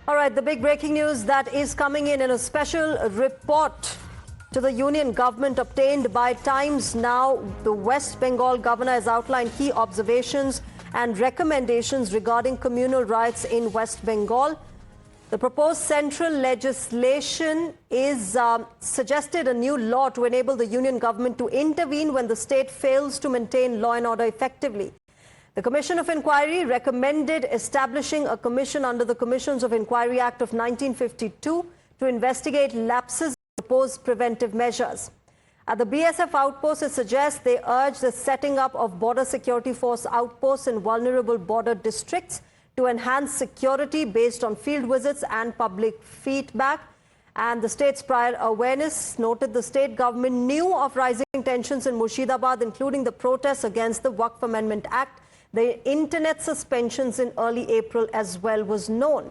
All right, the big breaking news that is coming in a special report to the union government obtained by Times Now. The West Bengal governor has outlined key observations and recommendations regarding communal rights in West Bengal. The proposed central legislation is suggested a new law to enable the union government to intervene when the state fails to maintain law and order effectively. The Commission of Inquiry recommended establishing a commission under the Commissions of Inquiry Act of 1952 to investigate lapses in proposed preventive measures. At the BSF outpost, it suggests they urge the setting up of Border Security Force outposts in vulnerable border districts to enhance security based on field visits and public feedback. And the state's prior awareness noted the state government knew of rising tensions in Murshidabad, including the protests against the Waqf Amendment Act. The internet suspensions in early April as well was known.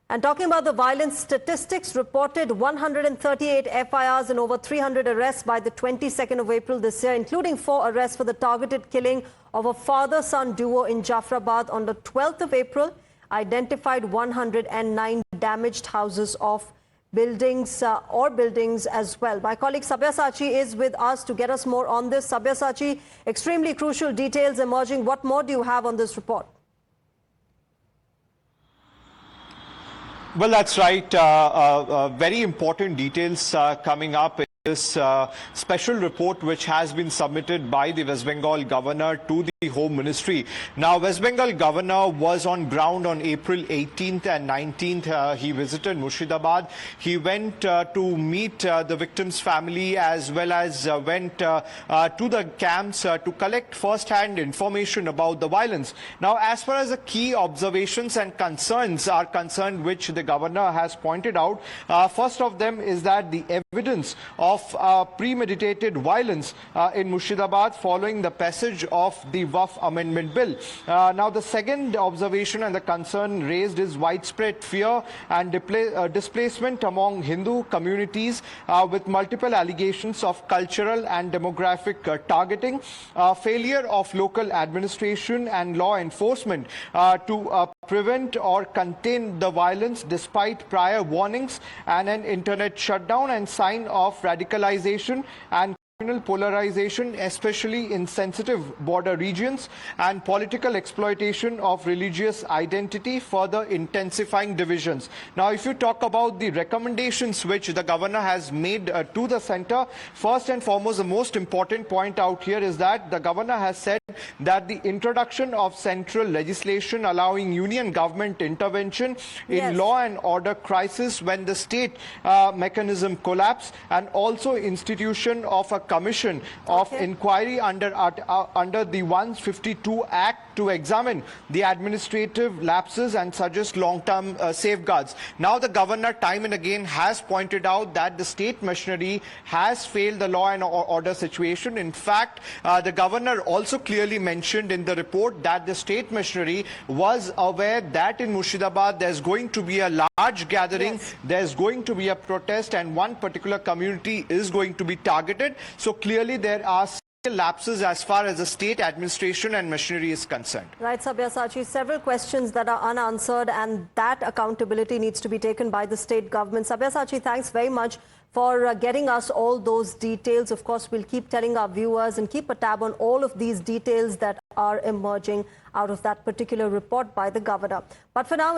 And talking about the violence statistics, reported 138 FIRs and over 300 arrests by the 22nd of April this year, including 4 arrests for the targeted killing of a father-son duo in Jafrabad on the 12th of April, identified 109 damaged houses of buildings as well. My colleague Sabyasachi is with us to get us more on this. Sabyasachi, extremely crucial details emerging. What more do you have on this report? Well, that's right. Very important details coming up in this special report which has been submitted by the West Bengal governor to the Home Ministry. Now, West Bengal governor was on ground on April 18th and 19th. He visited Murshidabad. He went to meet the victim's family as well as went to the camps to collect first-hand information about the violence. Now, as far as the key observations and concerns are concerned, which the governor has pointed out, first of them is that the evidence of premeditated violence in Murshidabad following the passage of the Waqf Amendment Bill. Now, the second observation and the concern raised is widespread fear and displacement among Hindu communities with multiple allegations of cultural and demographic targeting, failure of local administration and law enforcement to prevent or contain the violence despite prior warnings, and an internet shutdown and sign of radicalization and communal polarization, especially in sensitive border regions, and political exploitation of religious identity, further intensifying divisions. Now, if you talk about the recommendations which the governor has made to the center, first and foremost, the most important point out here is that the governor has said that the introduction of central legislation allowing union government intervention in law and order crisis when the state mechanism collapse, and also institution of a commission of inquiry under the 152 Act to examine the administrative lapses and suggest long-term safeguards. Now, the governor time and again has pointed out that the state machinery has failed the law and order situation. In fact, the governor also clearly mentioned in the report that the state machinery was aware that in Murshidabad there's going to be a large gathering, there's going to be a protest, and one particular community is going to be targeted. So clearly there are lapses as far as the state administration and machinery is concerned. Right, Sabyasachi, several questions that are unanswered, and that accountability needs to be taken by the state government. Sabyasachi, thanks very much for getting us all those details. Of course, we'll keep telling our viewers and keep a tab on all of these details that are emerging out of that particular report by the governor. But for now,